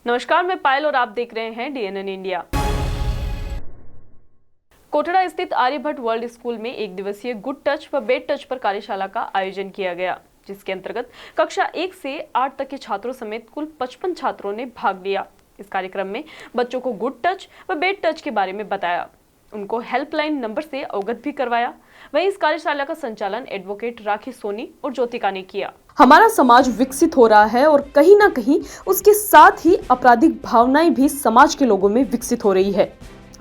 नमस्कार, मैं पायल और आप देख रहे हैं DNN इंडिया। कोटड़ा स्थित आर्यभट्ट वर्ल्ड स्कूल में एक दिवसीय गुड टच व बेड टच पर कार्यशाला का आयोजन किया गया, जिसके अंतर्गत कक्षा 1 से 8 तक के छात्रों समेत कुल 55 छात्रों ने भाग लिया। इस कार्यक्रम में बच्चों को गुड टच व बेड टच के बारे में बताया, उनको हेल्पलाइन नंबर से अवगत भी करवाया। वहीं इस कार्यशाला का संचालन एडवोकेट राखी सोनी और ज्योतिका ने किया। हमारा समाज विकसित हो रहा है और कहीं ना कहीं उसके साथ ही आपराधिक भावनाएं भी समाज के लोगों में विकसित हो रही है।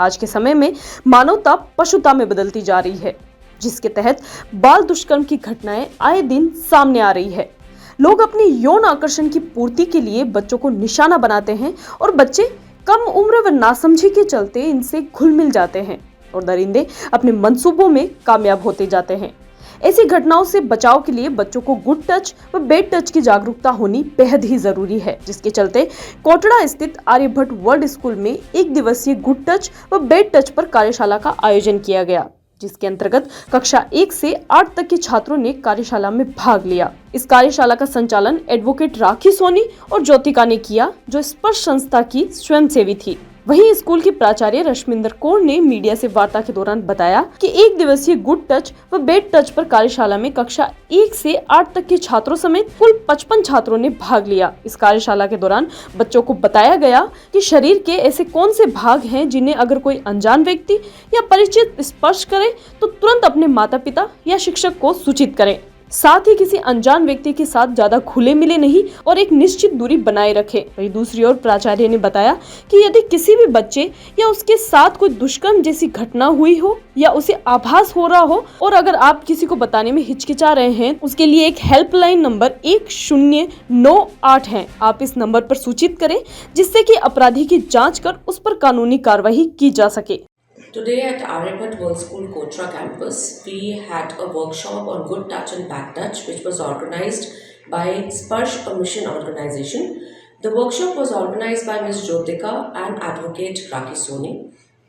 आज के समय में मानवता पशुता में बदलती जा रही है, जिसके तहत बाल दुष्कर्म की घटनाएं आए दिन सामने आ रही है। लोग अपनी यौन आकर्षण की पूर्ति के लिए बच्चों को निशाना बनाते हैं और बच्चे कम उम्र व नासमझी के चलते इनसे घुल मिल जाते हैं और दरिंदे अपने मंसूबों में कामयाब होते जाते हैं। ऐसी घटनाओं से बचाव के लिए बच्चों को गुड टच व बेड टच की जागरूकता होनी बेहद ही जरूरी है, जिसके चलते कोटड़ा स्थित आर्यभट्ट वर्ल्ड स्कूल में एक दिवसीय गुड टच व बेड टच पर कार्यशाला का आयोजन किया गया, जिसके अंतर्गत कक्षा 1 से 8 तक के छात्रों ने कार्यशाला में भाग लिया। इस कार्यशाला का संचालन एडवोकेट राखी सोनी और ज्योतिका ने किया, जो स्पर्श संस्था की स्वयंसेवी थी। वहीं स्कूल की प्राचार्य रश्मिंदर कौर ने मीडिया से वार्ता के दौरान बताया कि एक दिवसीय गुड टच व बेड टच पर कार्यशाला में कक्षा 1 से 8 तक के छात्रों समेत कुल 55 छात्रों ने भाग लिया। इस कार्यशाला के दौरान बच्चों को बताया गया कि शरीर के ऐसे कौन से भाग हैं जिन्हें अगर कोई अनजान व्यक्ति या परिचित स्पर्श करे तो तुरंत अपने माता पिता या शिक्षक को सूचित करें। साथ ही किसी अनजान व्यक्ति के साथ ज्यादा खुले मिले नहीं और एक निश्चित दूरी बनाए रखें। वहीं दूसरी ओर प्राचार्य ने बताया कि यदि किसी भी बच्चे या उसके साथ कोई दुष्कर्म जैसी घटना हुई हो या उसे आभास हो रहा हो और अगर आप किसी को बताने में हिचकिचा रहे हैं, उसके लिए एक हेल्पलाइन नंबर 1098 है। आप इस नंबर पर सूचित करें, जिससे कि अपराधी की जाँच कर उस पर कानूनी कार्रवाई की जा सके। Today at Aryabhatta World School Kotra campus, we had a workshop on good touch and bad touch, which was organized by Sparsh a Mission organization. The workshop was organized by Ms. Jyotika and Advocate Rakhi Soni.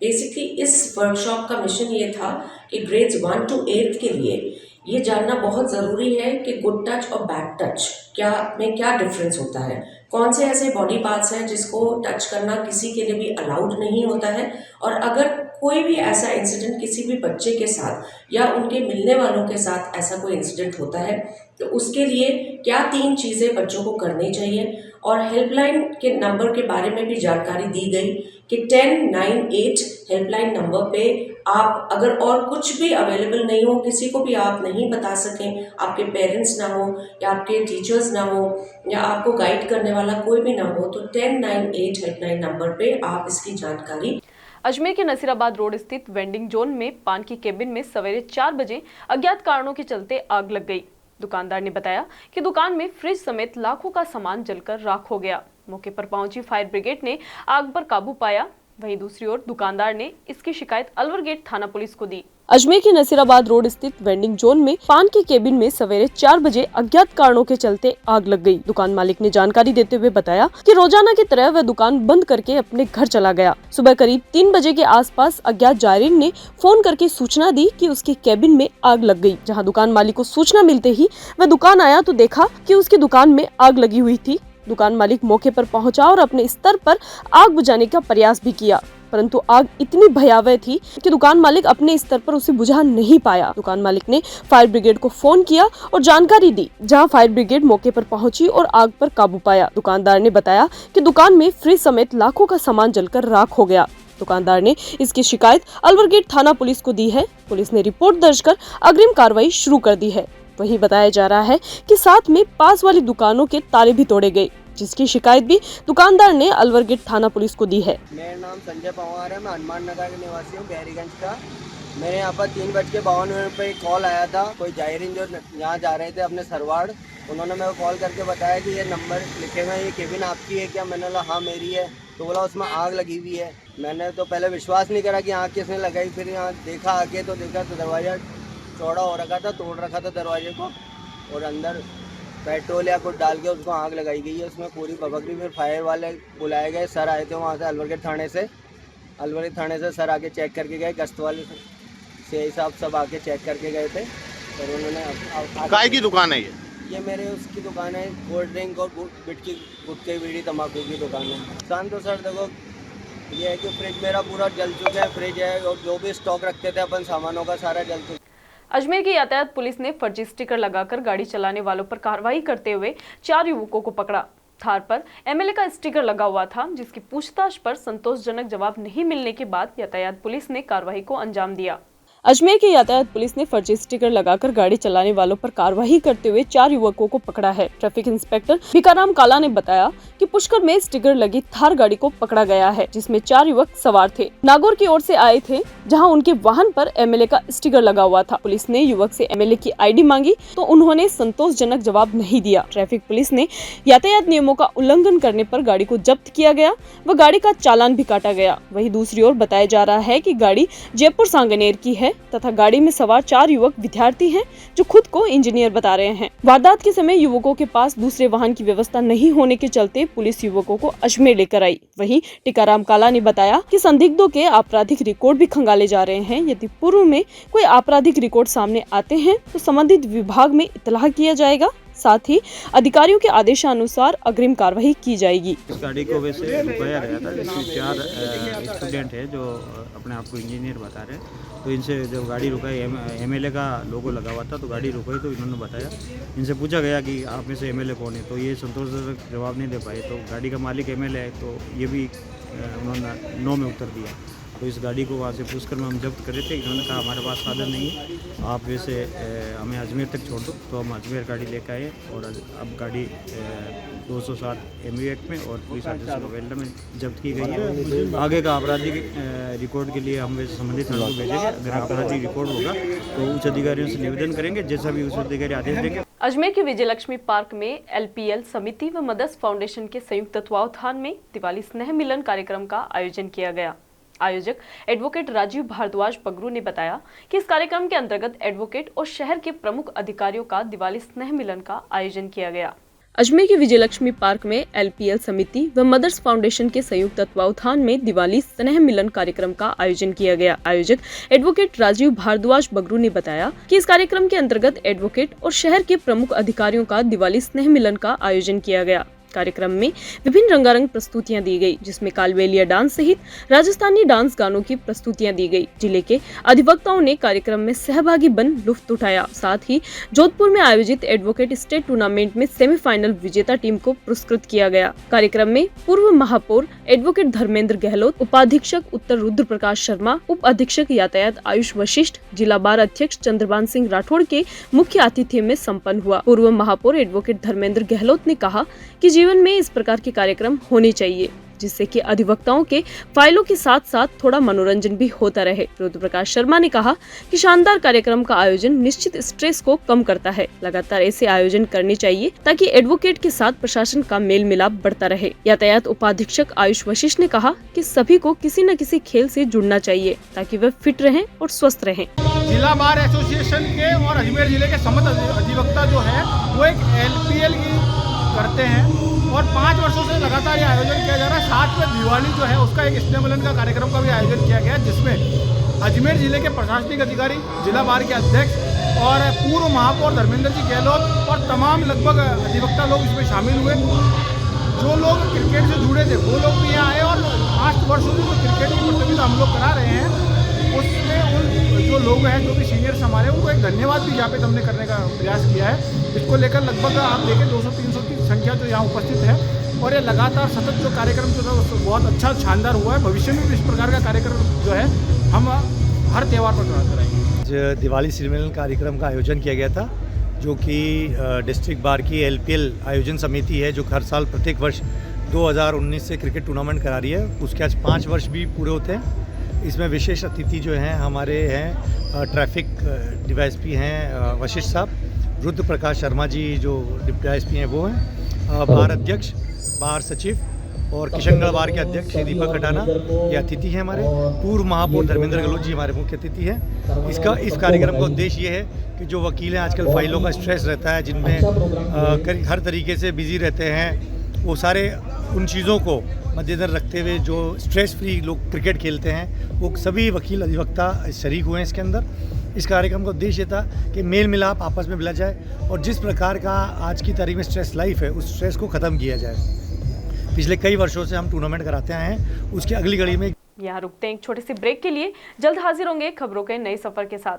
Basically, इस workshop का mission ये था कि grades 1 to 8 के लिए ये जानना बहुत ज़रूरी है कि गुड टच और बैड टच क्या डिफरेंस होता है। कौन से ऐसे बॉडी पार्ट्स हैं जिसको टच करना किसी के लिए भी अलाउड नहीं होता है, और अगर कोई भी ऐसा इंसिडेंट किसी भी बच्चे के साथ या उनके मिलने वालों के साथ ऐसा कोई इंसिडेंट होता है तो उसके लिए क्या 3 चीज़ें बच्चों को करनी चाहिए। और हेल्पलाइन के नंबर के बारे में भी जानकारी दी गई कि 1098 हेल्पलाइन नंबर पे आप अगर और कुछ भी अवेलेबल नहीं हो, किसी को भी आप नहीं बता सकें, आपके पेरेंट्स ना हो या आपके टीचर्स ना हो या आपको गाइड करने वाला कोई भी ना हो, तो 1098 हेल्पलाइन नंबर पे आप इसकी जानकारी। अजमेर के नसीराबाद रोड स्थित वेंडिंग जोन में पान की केबिन में सवेरे 4 बजे अज्ञात कारणों के चलते आग लग गई। दुकानदार ने बताया कि दुकान में फ्रिज समेत लाखों का सामान जलकर राख हो गया। मौके पर पहुंची फायर ब्रिगेड ने आग पर काबू पाया। वहीं दूसरी ओर दुकानदार ने इसकी शिकायत अलवर गेट थाना पुलिस को दी। अजमेर के नसीराबाद रोड स्थित वेंडिंग जोन में पान की केबिन में सवेरे 4 बजे अज्ञात कारणों के चलते आग लग गई। दुकान मालिक ने जानकारी देते हुए बताया कि रोजाना की तरह वह दुकान बंद करके अपने घर चला गया। सुबह करीब 3 बजे के आसपास अज्ञात जायरीन ने फोन करके सूचना दी कि उसकी केबिन में आग लग गई। जहां दुकान मालिक को सूचना मिलते ही वह दुकान आया तो देखा कि उसकी दुकान में आग लगी हुई थी। दुकान मालिक मौके पर पहुंचा और अपने स्तर पर आग बुझाने का प्रयास भी किया, परंतु आग इतनी भयावह थी कि दुकान मालिक अपने स्तर पर उसे बुझा नहीं पाया। दुकान मालिक ने फायर ब्रिगेड को फोन किया और जानकारी दी, जहां फायर ब्रिगेड मौके पर पहुंची और आग पर काबू पाया। दुकानदार ने बताया कि दुकान में फ्रिज समेत लाखों का सामान जलकर राख हो गया। दुकानदार ने इसकी शिकायत अलवर गेट थाना पुलिस को दी है। पुलिस ने रिपोर्ट दर्ज कर अग्रिम कार्रवाई शुरू कर दी है। वहीं बताया जा रहा है कि साथ में पास वाली दुकानों के ताले भी तोड़े गए, जिसकी शिकायत भी दुकानदार ने अलवर गेट थाना पुलिस को दी है। मेरा नाम संजय पवार है, मैं हनुमान नगर के निवासी हूँ, बहरीगंज का। मेरे यहाँ पर 3:52 पे कॉल आया था। कोई जायरीन जो यहाँ जा रहे थे अपने सरवाड़, उन्होंने मेरे को कॉल करके बताया कि ये नंबर लिखे हुए हैं, ये केबिन आपकी है क्या? मैंने बोला हाँ मेरी है। तो बोला उसमें आग लगी हुई है। मैंने तो पहले विश्वास नहीं करा कि आग किसने लगाई। फिर यहाँ देखा आके तो देखा तो दरवाज़ा चौड़ा हो रखा था, तोड़ रखा था दरवाजे को, और अंदर पेट्रोल या कुछ डाल के उसको आग लगाई गई है। उसमें पूरी भभक गई। फिर फायर वाले बुलाए गए, सर आए थे वहाँ से अलवर गेट थाने से सर आके चेक करके गए। गश्त वाले से साहब सब आके चेक करके गए थे। और उन्होंने काय की दुकान है ये? ये मेरे उसकी दुकान है, कोल्ड ड्रिंक और गुटके बीड़ी तम्बाकू की दुकान है। नुकसान तो सर देखो ये है कि फ्रिज मेरा पूरा जल चुका है, फ्रिज है और जो भी स्टॉक रखते थे अपन सामानों का सारा जल चुका है। अजमेर की यातायात पुलिस ने फर्जी स्टिकर लगाकर गाड़ी चलाने वालों पर कार्रवाई करते हुए 4 युवकों को पकड़ा। थार पर एमएलए का स्टिकर लगा हुआ था, जिसकी पूछताछ पर संतोषजनक जवाब नहीं मिलने के बाद यातायात पुलिस ने कार्रवाई को अंजाम दिया। अजमेर की यातायात पुलिस ने फर्जी स्टिकर लगाकर गाड़ी चलाने वालों पर कार्रवाई करते हुए 4 युवकों को पकड़ा है। ट्रैफिक इंस्पेक्टर भिकाराम काला ने बताया कि पुष्कर में स्टिकर लगी थार गाड़ी को पकड़ा गया है, जिसमें 4 युवक सवार थे। नागौर की ओर से आए थे, जहां उनके वाहन पर एमएलए का स्टिकर लगा हुआ था। पुलिस ने युवक से एमएलए की आईडी मांगी तो उन्होंने संतोषजनक जवाब नहीं दिया। ट्रैफिक पुलिस ने यातायात नियमों का उल्लंघन करने पर गाड़ी को जब्त किया गया व गाड़ी का चालान भी काटा गया। वहीं दूसरी ओर बताया जा रहा है कि गाड़ी जयपुर सांगनेर की है तथा गाड़ी में सवार 4 युवक विद्यार्थी हैं, जो खुद को इंजीनियर बता रहे हैं। वारदात के समय युवकों के पास दूसरे वाहन की व्यवस्था नहीं होने के चलते पुलिस युवकों को अजमेर लेकर आई। वहीं टिकाराम काला ने बताया कि संदिग्धों के आपराधिक रिकॉर्ड भी खंगाले जा रहे हैं। यदि पूर्व में कोई आपराधिक रिकॉर्ड सामने आते हैं तो संबंधित विभाग में इत्तला किया जाएगा। साथ ही अधिकारियों के आदेशानुसार अग्रिम कार्रवाई की जाएगी। इस गाड़ी को वैसे रुकाया गया था, जिसमें 4 स्टूडेंट है जो अपने आप को इंजीनियर बता रहे हैं। तो इनसे जब गाड़ी रुकाई, एमएलए का लोगो लगा हुआ था, तो गाड़ी रुकाई तो इन्होंने बताया, इनसे पूछा गया कि आप में से एमएलए कौन है, तो ये संतोषजनक जवाब नहीं दे पाए। तो गाड़ी का मालिक एमएलए है, तो ये भी उन्होंने नो में उत्तर दिया। तो इस गाड़ी को वहाँ से पूछकर में हम जब्त कर रहे थे। इन्होंने कहा हमारे पास साधन नहीं है, आप वैसे हमें अजमेर तक छोड़ दो। तो हम अजमेर गाड़ी लेकर आए और अब गाड़ी 207 MV एक्ट में और पुलिस आदेश नोवेल्टा में जब्त की गई है। आगे का आपराधिक रिकॉर्ड के लिए हम वैसे संबंधित थानों को भेजेंगे। अगर आपराधिक रिकॉर्ड होगा तो उच्च अधिकारियों से निवेदन करेंगे, जैसा भी उच्च अधिकारी आदेश देंगे। अजमेर के विजयलक्ष्मी पार्क में LPL समिति व मदर्स फाउंडेशन के संयुक्त तत्वावधान में दिवाली स्नेह मिलन कार्यक्रम का आयोजन किया गया। आयोजक एडवोकेट राजीव भारद्वाज बगरू ने बताया कि इस कार्यक्रम के अंतर्गत एडवोकेट और शहर के प्रमुख अधिकारियों का दिवाली स्नेह मिलन का आयोजन किया गया। अजमेर के विजयलक्ष्मी पार्क में LPL समिति व मदर्स फाउंडेशन के संयुक्त तत्वावधान में दिवाली स्नेह मिलन कार्यक्रम का आयोजन किया गया। आयोजक एडवोकेट राजीव भारद्वाज बगरू ने बताया कि इस कार्यक्रम के अंतर्गत एडवोकेट और शहर के प्रमुख अधिकारियों का दिवाली स्नेह मिलन का आयोजन किया गया। कार्यक्रम में विभिन्न रंगारंग प्रस्तुतियां दी गई, जिसमें कालबेलिया डांस सहित राजस्थानी डांस गानों की प्रस्तुतियां दी गई। जिले के अधिवक्ताओं ने कार्यक्रम में सहभागी बन लुत्फ उठाया। साथ ही जोधपुर में आयोजित एडवोकेट स्टेट टूर्नामेंट में सेमीफाइनल विजेता टीम को पुरस्कृत किया गया। कार्यक्रम में पूर्व महापौर एडवोकेट धर्मेंद्र गहलोत, उपाधीक्षक उत्तर रुद्र प्रकाश शर्मा, उप अधीक्षक यातायात आयुष वशिष्ठ, जिला बार अध्यक्ष चंद्रबान सिंह राठौड़ के मुख्य आतिथ्य में संपन्न हुआ। पूर्व महापौर एडवोकेट धर्मेंद्र गहलोत ने कहा कि जीवन में इस प्रकार के कार्यक्रम होने चाहिए, जिससे कि अधिवक्ताओं के फाइलों के साथ साथ थोड़ा मनोरंजन भी होता रहे। रुद्र प्रकाश शर्मा ने कहा कि शानदार कार्यक्रम का आयोजन निश्चित स्ट्रेस को कम करता है। लगातार ऐसे आयोजन करने चाहिए ताकि एडवोकेट के साथ प्रशासन का मेल मिलाप बढ़ता रहे। यातायात उपाधीक्षक आयुष वशिष्ठ ने कहा कि सभी को किसी न किसी खेल से जुड़ना चाहिए ताकि वे फिट रहें और स्वस्थ रहें। जिला बार एसोसिएशन के और अजमेर जिले के समस्त अधिवक्ता जो है वो एक LPL की करते हैं और 5 वर्षों से लगातार ये आयोजन किया जा रहा है। साथ में दिवाली जो है उसका एक स्नेह मिलन का कार्यक्रम का भी आयोजन किया गया, जिसमें अजमेर जिले के प्रशासनिक अधिकारी, जिला बार के अध्यक्ष और पूर्व महापौर धर्मेंद्र जी गहलोत और तमाम लगभग अधिवक्ता लोग इसमें शामिल हुए। जो लोग क्रिकेट से जुड़े थे वो लोग भी यहाँ आए और 5 वर्षों से जो क्रिकेट की प्रतियोगिता हम लोग करा रहे हैं उसमें उन जो लोग हैं, जो भी सीनियर्स हमारे, उनको एक धन्यवाद भी यहाँ पे हमने करने का प्रयास किया है। इसको लेकर लगभग आप देखें 200-300 की संख्या जो यहाँ उपस्थित है और ये लगातार सतत जो कार्यक्रम जो है बहुत अच्छा शानदार हुआ है। भविष्य में भी इस प्रकार का कार्यक्रम जो है हम हर त्यौहार पर कराते रहेंगे। दिवाली स्नेह मिलन कार्यक्रम का आयोजन किया गया था, जो कि डिस्ट्रिक्ट बार की LPL आयोजन समिति है, जो हर साल प्रत्येक वर्ष 2019 से क्रिकेट टूर्नामेंट करा रही है। उसके आज 5 वर्ष भी पूरे होते हैं। इसमें विशेष अतिथि जो हैं हमारे हैं ट्रैफिक DYSP हैं वशिष्ठ साहब, रुद्र प्रकाश शर्मा जी जो DYSP हैं वो हैं, बार अध्यक्ष, बार सचिव और किशनगढ़ बार के अध्यक्ष श्री दीपक कटाना ये अतिथि हैं हमारे। पूर्व महापौर धर्मेंद्र गहलोत जी हमारे मुख्य अतिथि हैं। इस कार्यक्रम का उद्देश्य ये है कि जो वकील हैं, आजकल फाइलों का स्ट्रेस रहता है, जिनमें हर तरीके से बिजी रहते हैं, वो सारे उन चीज़ों को मद्देनजर रखते हुए जो स्ट्रेस फ्री लोग क्रिकेट खेलते हैं, वो सभी वकील अधिवक्ता शरीक हुए हैं इसके अंदर। इस कार्यक्रम का उद्देश्य था कि मेल मिलाप आपस में मिला जाए और जिस प्रकार का आज की तारीख में स्ट्रेस लाइफ है उस स्ट्रेस को ख़त्म किया जाए। पिछले कई वर्षों से हम टूर्नामेंट कराते आए हैं, उसकी अगली कड़ी में यहाँ रुकते हैं एक छोटे से ब्रेक के लिए, जल्द हाजिर होंगे खबरों के नए सफर के साथ।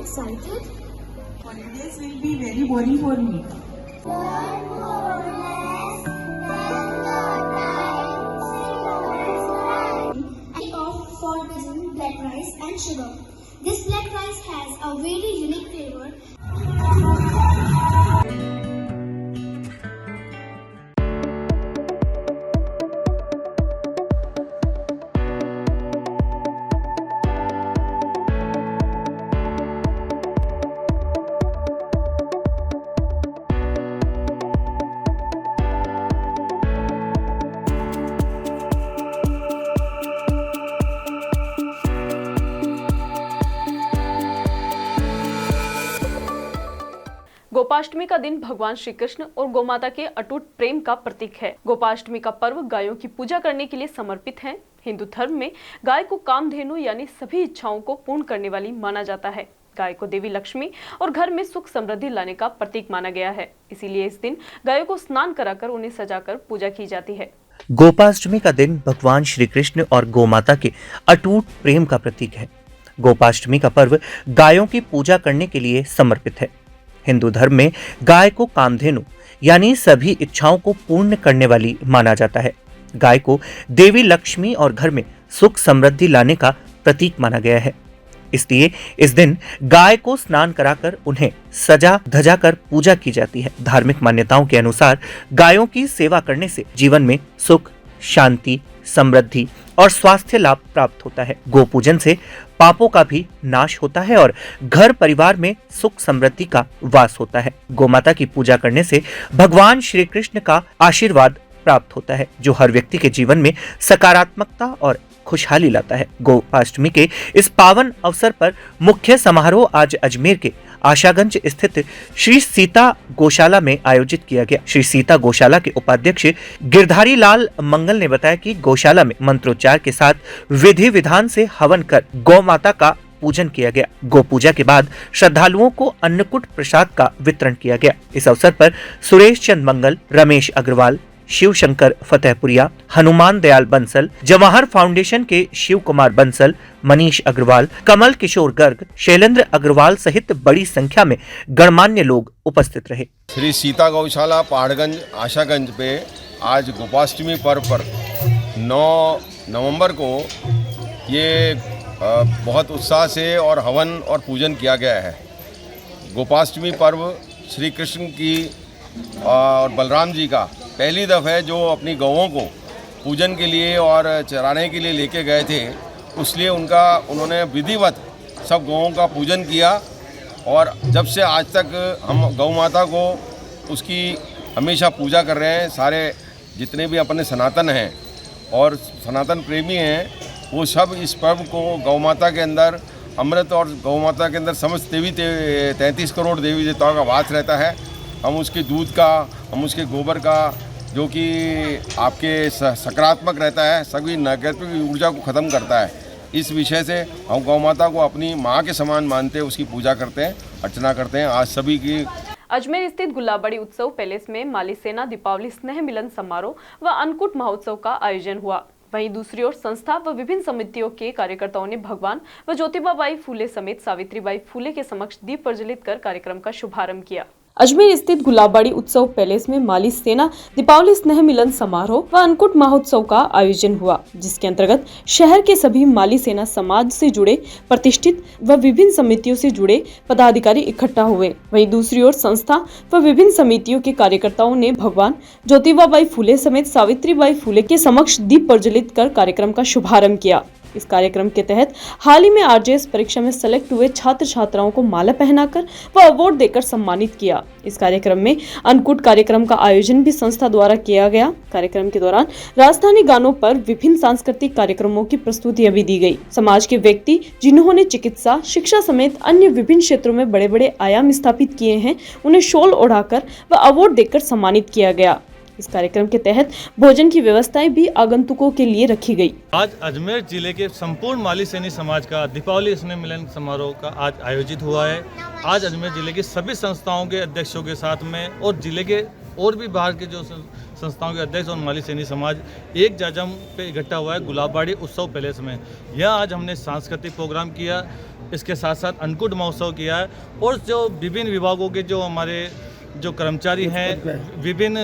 Excited? Holidays will be very boring for me. For using black rice and sugar. This black rice has a very unique flavor. Gopashtami का दिन भगवान श्री कृष्ण और गोमाता के अटूट प्रेम का प्रतीक है। गोपाष्टमी का पर्व गायों की पूजा करने के लिए समर्पित है। हिंदू धर्म में गाय को कामधेनु यानी सभी इच्छाओं को पूर्ण करने वाली माना जाता है। गाय को देवी लक्ष्मी और घर में सुख समृद्धि लाने का प्रतीक माना गया है। इसीलिए इस दिन गायों को स्नान कराकर उन्हें सजाकर पूजा की जाती है। गोपाष्टमी का दिन भगवान श्री कृष्ण और गोमाता के अटूट प्रेम का प्रतीक है। गोपाष्टमी का पर्व गायों की पूजा करने के लिए समर्पित है। हिंदू धर्म में गाय को कामधेनु यानी सभी इच्छाओं को पूर्ण करने वाली माना जाता है। गाय को देवी लक्ष्मी और घर में सुख समृद्धि लाने का प्रतीक माना गया है। इसलिए इस दिन गाय को स्नान कराकर उन्हें सजा धजा कर पूजा की जाती है। धार्मिक मान्यताओं के अनुसार गायों की सेवा करने से जीवन में सुख, शांति, समृद्धि और स्वास्थ्य लाभ प्राप्त होता है। गोपूजन से पापों का भी नाश होता है और घर परिवार में सुख समृद्धि का वास होता है। गोमाता की पूजा करने से भगवान श्री कृष्ण का आशीर्वाद प्राप्त होता है, जो हर व्यक्ति के जीवन में सकारात्मकता और खुशहाली लाता है। गोपाष्टमी के इस पावन अवसर पर मुख्य समारोह आज अजमेर के आशागंज स्थित श्री सीता गौशाला में आयोजित किया गया। श्री सीता गौशाला के उपाध्यक्ष गिरधारी लाल मंगल ने बताया कि गौशाला में मंत्रोच्चार के साथ विधि विधान से हवन कर गौ माता का पूजन किया गया। गौ पूजा के बाद श्रद्धालुओं को अन्नकूट प्रसाद का वितरण किया गया। इस अवसर पर सुरेश चंद मंगल, रमेश अग्रवाल, शिव शंकर फतेहपुरिया, हनुमान दयाल बंसल, जवाहर फाउंडेशन के शिव कुमार बंसल, मनीष अग्रवाल, कमल किशोर गर्ग, शैलेंद्र अग्रवाल सहित बड़ी संख्या में गणमान्य लोग उपस्थित रहे। श्री सीता गौशाला पहाड़गंज आशागंज पे आज गोपाष्टमी पर्व पर 9 नवंबर को ये बहुत उत्साह से और हवन और पूजन किया गया है। गोपाष्टमी पर्व श्री कृष्ण की और बलराम जी का पहली दफ़ा है जो अपनी गौओं को पूजन के लिए और चराने के लिए लेके गए थे, इसलिए उन्होंने विधिवत सब गौओं का पूजन किया। और जब से आज तक हम गौ माता को उसकी हमेशा पूजा कर रहे हैं। सारे जितने भी अपने सनातन हैं और सनातन प्रेमी हैं, वो सब इस पर्व को गौ माता के अंदर अमृत और गौ माता के अंदर समस्त 33 करोड़ देवी देवताओं का वास रहता है। हम उसके दूध का, हम उसके गोबर का, जो कि आपके सकारात्मक रहता है, सभी नेगेटिव ऊर्जा को ख़त्म करता है। इस विषय से हम गौ माता को अपनी माँ के समान मानते हैं, उसकी पूजा करते हैं, अर्चना करते हैं। आज सभी की अजमेर स्थित गुलाबड़ी उत्सव पैलेस में माली सेना दीपावली स्नेह मिलन समारोह व अन्नकूट महोत्सव का आयोजन हुआ। वहीं दूसरी ओर संस्था व विभिन्न समितियों के कार्यकर्ताओं ने भगवान व ज्योतिबाबाई फूले समेत सावित्रीबाई फूले के समक्ष दीप प्रज्वलित कर कार्यक्रम का शुभारंभ किया। अजमेर स्थित गुलाबड़ी उत्सव पैलेस में माली सेना दीपावली स्नेह मिलन समारोह व अन्नकूट महोत्सव का आयोजन हुआ, जिसके अंतर्गत शहर के सभी माली सेना समाज से जुड़े प्रतिष्ठित व विभिन्न समितियों से जुड़े पदाधिकारी इकट्ठा हुए। वहीं दूसरी ओर संस्था व विभिन्न समितियों के कार्यकर्ताओं ने भगवान ज्योतिबाबाई फूले समेत सावित्रीबाई फूले के समक्ष दीप प्रज्वलित कर कार्यक्रम का शुभारंभ किया। इस कार्यक्रम के तहत हाल ही में आरजेएस परीक्षा में सेलेक्ट हुए छात्र छात्राओं को माला पहनाकर व अवार्ड देकर सम्मानित किया। इस कार्यक्रम में अन्नकूट कार्यक्रम का आयोजन भी संस्था द्वारा किया गया। कार्यक्रम के दौरान राजस्थानी गानों पर विभिन्न सांस्कृतिक कार्यक्रमों की प्रस्तुतियां भी दी गई। समाज के व्यक्ति जिन्होंने चिकित्सा, शिक्षा समेत अन्य विभिन्न क्षेत्रों में बड़े बड़े आयाम स्थापित किए हैं, उन्हें शॉल ओढ़ाकर व अवार्ड देकर सम्मानित किया गया। इस कार्यक्रम के तहत भोजन की व्यवस्थाएं भी आगंतुकों के लिए रखी गई। आज अजमेर जिले के संपूर्ण माली सैनी समाज का दीपावली स्नेह मिलन समारोह का आज आयोजित हुआ है। आज अजमेर जिले की सभी संस्थाओं के अध्यक्षों के साथ में और जिले के और भी बाहर के जो संस्थाओं के अध्यक्ष और माली सैनी समाज एक जाजम पे इकट्ठा हुआ है गुलाबड़ी उत्सव पैलेस में। यह आज हमने सांस्कृतिक प्रोग्राम किया, इसके साथ साथ अन्नकूट महोत्सव किया है और जो विभिन्न विभागों के जो हमारे जो कर्मचारी हैं, विभिन्न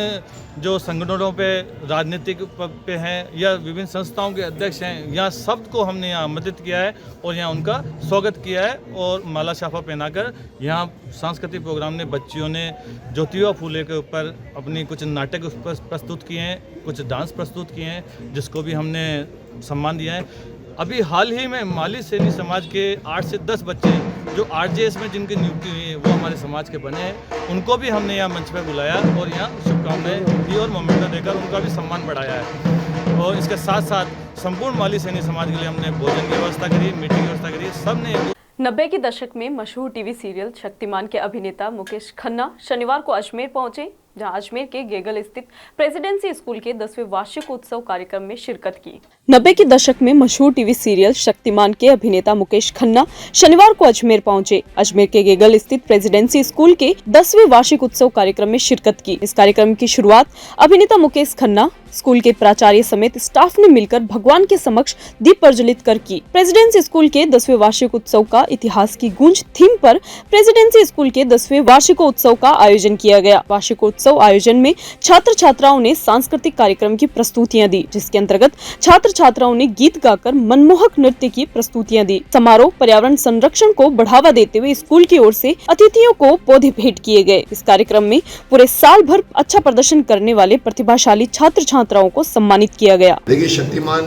जो संगठनों पे, राजनीतिक पे हैं या विभिन्न संस्थाओं के अध्यक्ष हैं, यहाँ सबको हमने यहाँ आमंत्रित किया है और यहाँ उनका स्वागत किया है और माला शाफा पहनाकर यहाँ सांस्कृतिक प्रोग्राम ने बच्चियों ने ज्योतिबा फूले के ऊपर अपनी कुछ नाटक प्रस्तुत किए हैं, कुछ डांस प्रस्तुत किए हैं, जिसको भी हमने सम्मान दिया है। अभी हाल ही में माली सैनी समाज के 8 से 10 बच्चे जो आरजेएस में जिनकी नियुक्ति हुई है वो हमारे समाज के बने हैं, उनको भी हमने यहाँ मंच पर बुलाया और यहाँ शुभकामनाएं दी और मोमेंटो देकर उनका भी सम्मान बढ़ाया है। और इसके साथ साथ संपूर्ण माली सैनी समाज के लिए हमने भोजन की व्यवस्था करी, मीटिंग की व्यवस्था करी। सबने 90 के दशक में मशहूर टीवी सीरियल शक्तिमान के अभिनेता मुकेश खन्ना शनिवार को अजमेर पहुंचे, जहां अजमेर के गेगल स्थित प्रेसिडेंसी स्कूल के 10वें वार्षिक उत्सव कार्यक्रम में शिरकत की। 90 के दशक में मशहूर टीवी सीरियल शक्तिमान के अभिनेता मुकेश खन्ना शनिवार को अजमेर पहुंचे। अजमेर के गेगल स्थित प्रेसिडेंसी स्कूल के 10वें वार्षिक उत्सव कार्यक्रम में शिरकत की। इस कार्यक्रम की शुरुआत अभिनेता मुकेश खन्ना, स्कूल के प्राचार्य समेत स्टाफ ने मिलकर भगवान के समक्ष दीप प्रज्वलित कर की। प्रेसिडेंसी स्कूल के 10वें वार्षिक उत्सव का इतिहास की गूंज थीम पर प्रेसिडेंसी स्कूल के 10वें वार्षिकोत्सव का आयोजन किया गया। वार्षिकोत्सव आयोजन में छात्र छात्राओं ने सांस्कृतिक कार्यक्रम की प्रस्तुतियां दी, जिसके अंतर्गत छात्र छात्राओं ने गीत गाकर मनमोहक नृत्य की प्रस्तुतियां दी। समारोह पर्यावरण संरक्षण को बढ़ावा देते हुए स्कूल की ओर से अतिथियों को पौधे भेंट किए गए। इस कार्यक्रम में पूरे साल भर अच्छा प्रदर्शन करने वाले प्रतिभाशाली छात्र छात्राओं को सम्मानित किया गया। देखिए, शक्तिमान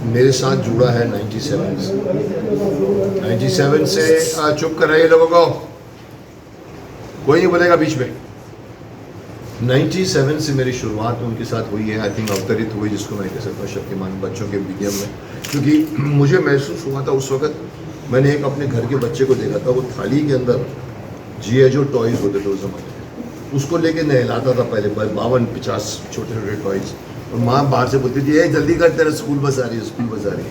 मेरे साथ जुड़ा है 97 से। चुप कर रहे लोगों को, कोई नहीं बोलेगा बीच में। 97 से मेरी शुरुआत उनके साथ हुई है। आई थिंक अवतरित हुई, जिसको मैं कह सकता हूँ शक्तिमान बच्चों के मीडियम में, क्योंकि मुझे महसूस हुआ था उस वक्त मैंने एक अपने घर के बच्चे को देखा था, वो थाली के अंदर जी.आई. जो टॉयज होते थे उस जमाने में, उसको लेके नहलाता था पहले 52-50 छोटे छोटे टॉयज, और माँ बाहर से बोलती थी, जल्दी कर, तेरा स्कूल बस आ रही है, स्कूल बस आ रही है।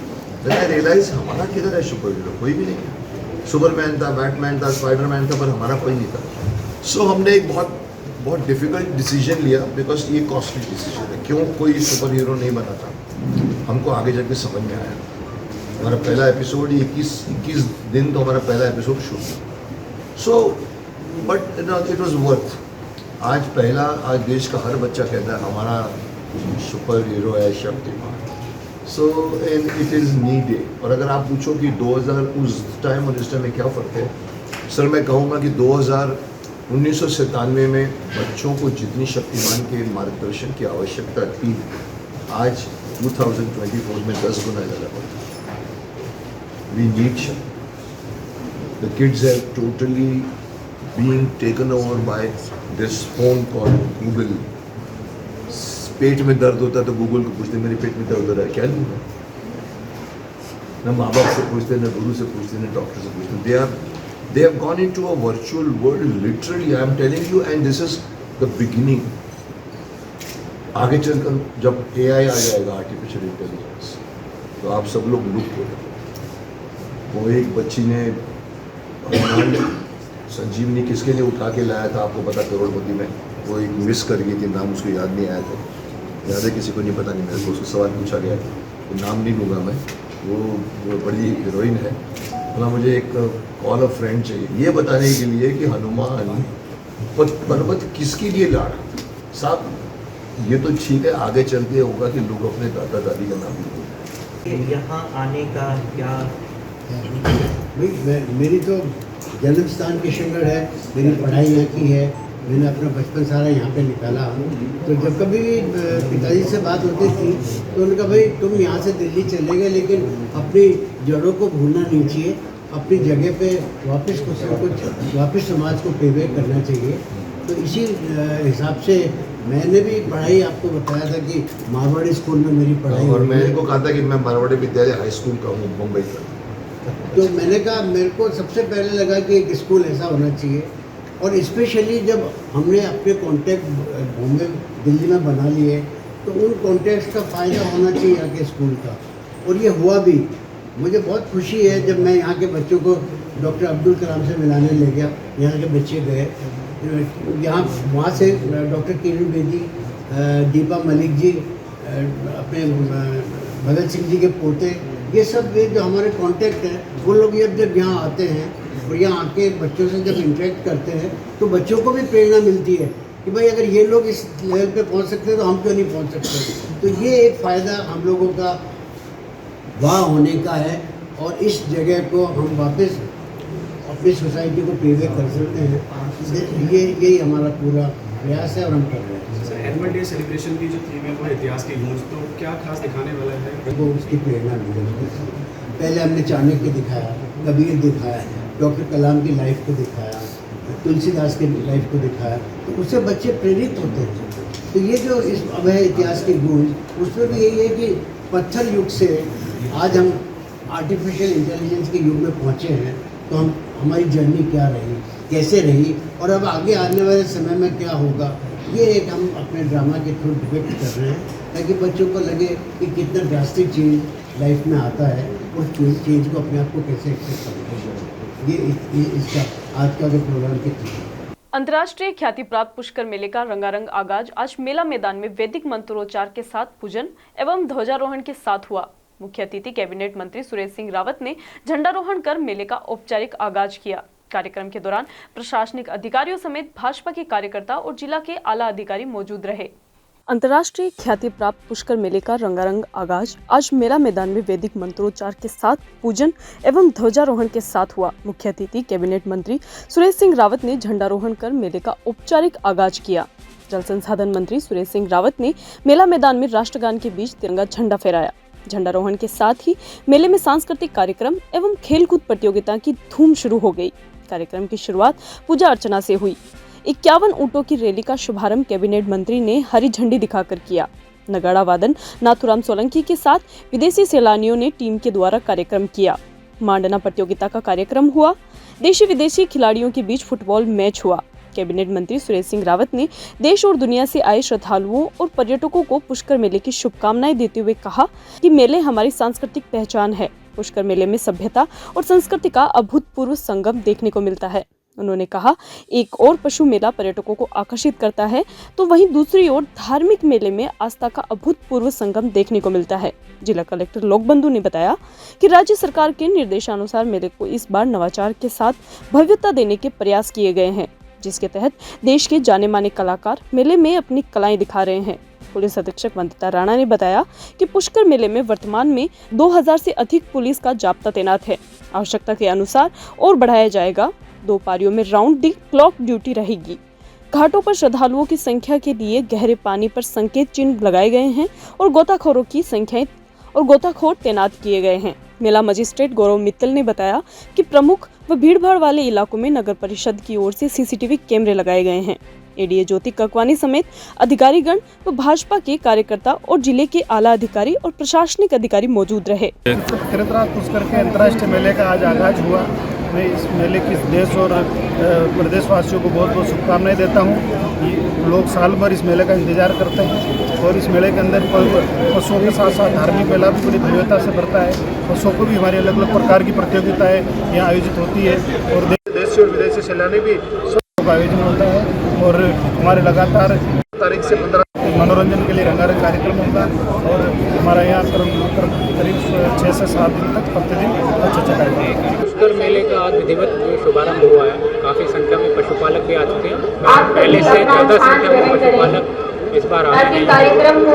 आई रियलाइज हमारा किधर है सुपर हीरो, कोई भी नहीं है। सुपरमैन था, बैटमैन था, स्पाइडरमैन था, पर हमारा कोई नहीं था। सो हमने एक बहुत डिफ़िकल्ट डिसीजन लिया, बिकॉज ये कॉस्टली डिसीजन है। क्यों कोई सुपर हीरो नहीं बना था, हमको आगे जाके समझ में आया। हमारा पहला एपिसोड 21 दिन तो हमारा पहला एपिसोड शूट हुआ। So but it was worth. आज देश का हर बच्चा कहता है हमारा सुपर हीरो है Shaktimaan. So it is needed. और अगर आप पूछो कि 2000 उस टाइम और इस टाइम में क्या फ़र्क है, सर मैं कहूँगा कि 1997 में बच्चों को जितनी शक्तिमान के मार्गदर्शन की आवश्यकता थी, आज 2024 में 10 गुना ज़्यादा पड़ता है। We need Shakti. The kids have totally being taken over by this phone called Google. पेट में दर्द होता है तो गूगल को पूछते मेरे पेट में दर्द हो रहा है, क्या लूँगा? ना माँ बाप से पूछते, ना गुरु से पूछते, ना डॉक्टर से पूछते। They have gone into a virtual world, literally, I am telling you, and this is the beginning. आगे चलकर जब AI आ जाएगा, आर्टिफिशियल इंटेलिजेंस, तो आप सब लोग लुप्त हो जाएंगे। वो एक बच्ची ने संजीवनी किसके लिए उठा के लाया था आपको पता, करोड़पति में वो एक मिस कर गई थी, नाम उसको याद नहीं आया था, याद है किसी को नहीं पता नहीं, मेरे को उसको सवाल पूछा गया तो नाम नहीं लूँगा मैं, वो बड़ी हीरोइन है। मतलब मुझे एक कॉल ऑफ फ्रेंड चाहिए ये बताने के लिए कि हनुमान पर्वत किसके लिए लाड़ा साहब, ये तो ठीक है आगे चल के होगा कि लोग अपने दादा दादी का नाम लेंगे। यहाँ आने का क्या मेरी तो जन्म स्थान किशनगढ़ है, मेरी पढ़ाई यहाँ की है, मैंने अपना बचपन सारा यहाँ पे निकाला। तो जब कभी भी पिताजी से बात होती थी तो उन्होंने कहा भाई तुम यहाँ से दिल्ली चले गए लेकिन अपनी जड़ों को भूलना नहीं चाहिए, अपनी जगह पे वापस कुछ न कुछ वापस समाज को प्रेरित करना चाहिए। तो इसी हिसाब से मैंने भी पढ़ाई आपको बताया था कि मारवाड़ी स्कूल में मेरी पढ़ाई और मैंने को कहा था कि मैं मारवाड़ी विद्यालय हाई स्कूल का हूँ मुंबई का। तो मैंने कहा मेरे को सबसे पहले लगा कि एक स्कूल ऐसा होना चाहिए, और स्पेशली जब हमने अपने कॉन्टैक्ट बॉम्बे दिल्ली में बना लिए तो उन कॉन्टैक्ट्स का फ़ायदा होना चाहिए यहाँ के स्कूल का, और ये हुआ भी। मुझे बहुत खुशी है जब मैं यहाँ के बच्चों को डॉक्टर अब्दुल कलाम से मिलाने ले गया, यहाँ के बच्चे गए यहाँ, वहाँ से डॉक्टर किरण बेदी, दीपा मलिक जी, अपने भगत सिंह जी के पोते, ये सब जो हमारे कांटेक्ट हैं वो लोग जब यहाँ आते हैं और यहाँ आके बच्चों से जब इंटरेक्ट करते हैं तो बच्चों को भी प्रेरणा मिलती है कि भाई अगर ये लोग इस लेवल पे पहुँच सकते हैं तो हम क्यों नहीं पहुँच सकते। तो ये एक फ़ायदा हम लोगों का वहाँ होने का है, और इस जगह को हम वापस अपनी सोसाइटी को प्रेरित कर सकते हैं। यही हमारा पूरा प्रयास है और हम कर रहे हैं। एनुअल डे सेलिब्रेशन की जो थीम है वो इतिहास की गूंज, तो क्या खास दिखाने वाला है? वो उसकी प्रेरणा मिलेगी। पहले हमने चाणक्य दिखाया, कबीर दिखाया, डॉक्टर कलाम की लाइफ को दिखाया, तुलसीदास की लाइफ को दिखाया, तो उससे बच्चे प्रेरित होते हैं। तो ये जो इस अब है इतिहास की गूंज, उसमें भी यही है कि पत्थर युग से आज हम आर्टिफिशियल इंटेलिजेंस के युग में पहुँचे हैं, तो हमारी जर्नी क्या रही, कैसे रही, और अब आगे आने वाले समय में क्या होगा, ये एक हम अपने ड्रामा के थ्रू डिपिक्ट कर रहे हैं ताकि बच्चों को लगे कि कितना ड्रास्टिक चेंज लाइफ में आता है, उस चेंज को अपने आप को कैसे एक्सेप्ट करना है। ये इसका आज का जो प्रोग्राम की थी। अंतर्राष्ट्रीय ख्याति प्राप्त पुष्कर मेले का रंगारंग आगाज आज मेला मैदान में वैदिक मंत्रोच्चार के साथ पूजन एवं ध्वजारोहण के साथ हुआ। मुख्य अतिथि कैबिनेट मंत्री सुरेश सिंह रावत ने झंडारोहण कर मेले का औपचारिक आगाज किया। कार्यक्रम के दौरान प्रशासनिक अधिकारियों समेत भाजपा के कार्यकर्ता और जिला के आला अधिकारी मौजूद रहे। अंतर्राष्ट्रीय ख्याति प्राप्त पुष्कर मेले का रंगारंग आगाज आज मेला मैदान में वैदिक मंत्रोच्चार के साथ पूजन एवं ध्वजारोहण के साथ हुआ। मुख्य अतिथि कैबिनेट मंत्री सुरेश सिंह रावत ने झंडारोहण कर मेले का औपचारिक आगाज किया। जल संसाधन मंत्री सुरेश सिंह रावत ने मेला मैदान में राष्ट्रगान के बीच तिरंगा झंडा फहराया। झंडारोहण के साथ ही मेले में सांस्कृतिक कार्यक्रम एवं खेलकूद प्रतियोगिता की धूम शुरू हो गई। कार्यक्रम की शुरुआत पूजा अर्चना से हुई। 51 ऊंटों की रैली का शुभारंभ कैबिनेट मंत्री ने हरी झंडी दिखाकर किया। नगाड़ा वादन नाथुराम सोलंकी के साथ विदेशी सैलानियों ने टीम के द्वारा कार्यक्रम किया। मांडना प्रतियोगिता का कार्यक्रम हुआ। देशी विदेशी खिलाड़ियों के बीच फुटबॉल मैच हुआ। कैबिनेट मंत्री सुरेश सिंह रावत ने देश और दुनिया से आए श्रद्धालुओं और पर्यटकों को पुष्कर मेले की शुभकामनाएं देते हुए कहा कि मेले हमारी सांस्कृतिक पहचान है। पुष्कर मेले में सभ्यता और संस्कृति का अभूतपूर्व संगम देखने को मिलता है। उन्होंने कहा, एक और पशु मेला पर्यटकों को आकर्षित करता है तो वहीं दूसरी ओर धार्मिक मेले में आस्था का अभूतपूर्व संगम देखने को मिलता है। जिला कलेक्टर लोकबंधु ने बताया कि राज्य सरकार के निर्देशानुसार मेले को इस बार नवाचार के साथ भव्यता देने के प्रयास किए गए हैं, जिसके तहत देश के जाने माने कलाकार मेले में अपनी कलाएं दिखा रहे हैं। पुलिस अधीक्षक वंदिता राणा ने बताया कि पुष्कर मेले में वर्तमान में 2000 से अधिक पुलिस का जाब्ता तैनात है। आवश्यकता के अनुसार और बढ़ाया जाएगा। 2 पारियों में राउंड दी क्लॉक ड्यूटी रहेगी। घाटों पर श्रद्धालुओं की संख्या के लिए गहरे पानी पर संकेत चिन्ह लगाए गए हैं और गोताखोर तैनात किए गए हैं। मेला मजिस्ट्रेट गौरव मित्तल ने बताया कि प्रमुख व भीड़भाड़ वाले इलाकों में नगर परिषद की ओर से सीसीटीवी कैमरे लगाए गए हैं। एडीए ज्योति ककवानी समेत अधिकारीगण व भाजपा के कार्यकर्ता और जिले के आला अधिकारी और प्रशासनिक अधिकारी मौजूद रहे। पुष्कर के अंतर्राष्ट्रीय मेले का आज आगाज हुआ। मैं इस मेले की देश और प्रदेशवासियों को बहुत बहुत शुभकामनाएं देता हूँ। लोग साल भर इस मेले का इंतजार करते हैं और इस मेले के अंदर पशुओं के साथ साथ धार्मिक मेला भी बड़ी भव्यता से भरता है। पशुओं को भी हमारी अलग अलग प्रकार की प्रतियोगिताएं यहाँ आयोजित होती है और देशी और विदेशी सैलानी भी का आयोजन होता है और हमारे लगातार तारीख से 15 मनोरंजन के लिए रंगारंग कार्यक्रम होगा और हमारा यहाँ करीब 6 से 7 दिन तक प्रतिदिन अच्छा कार्यक्रम। पुष्कर मेले का आज विधिवत जो शुभारंभ हुआ है, काफ़ी संख्या में पशुपालक भी आ चुके हैं। पहले से ज़्यादा संख्या में पशुपालक इस बार आ रहे हैं।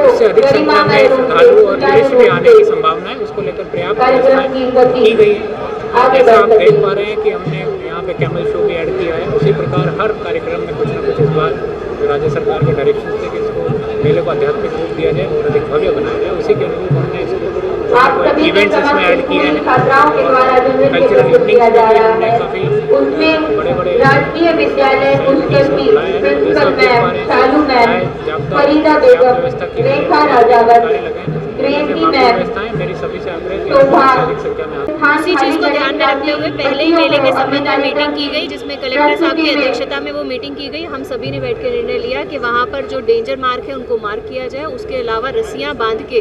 इससे अधिक संख्या में श्रद्धालु और टूरिस्ट भी आने की संभावना है। उसको लेकर पर्याप्त व्यवस्थाएं की गई है। जैसा आप देख पा रहे हैं कि हमने यहाँ पे कैमल शो भी ऐड किया है। उसी प्रकार हर कार्यक्रम में कुछ न कुछ इस बार राज्य सरकार के डायरेक्शन थे कि इसको मेले को आध्यात्मिक रूप दिया जाए और अधिक भव्य बनाया जाए। उसी के अनुरूप हमने इसको इवेंट्स इसमें ऐड किए हैं। कल्चरल इवनिंग्स में हमने काफ़ी बड़े बड़े राजकीय विद्यालय प्रिंसिपल मैम चालू मैम फरीदा बेगम रेखा राजावत प्रेमी मैम मेरी सभी से आग्रह इसी चीज को ध्यान में रखते हुए पहले ही मेले के संबंध में मीटिंग की गई, जिसमें कलेक्टर साहब की अध्यक्षता में वो मीटिंग की गई। हम सभी ने बैठ कर निर्णय लिया कि वहाँ पर जो डेंजर मार्क है उनको मार्क किया जाए। उसके अलावा रस्सियाँ बांध के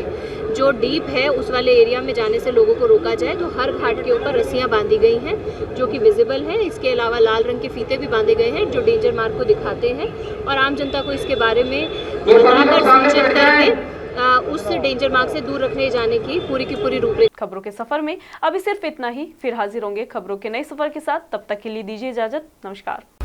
जो डीप है उस वाले एरिया में जाने से लोगों को रोका जाए। तो हर घाट के ऊपर रस्सियाँ बांधी गई हैं जो कि विजिबल है। इसके अलावा लाल रंग के फीते भी बांधे गए हैं जो डेंजर मार्क को दिखाते हैं और आम जनता को इसके बारे में बताकर सूचित करके उस डेंजर मार्क से दूर रखने जाने की पूरी रूपरेखा। खबरों के सफर में अभी सिर्फ इतना ही। फिर हाजिर होंगे खबरों के नए सफर के साथ। तब तक के लिए दीजिए इजाजत। नमस्कार।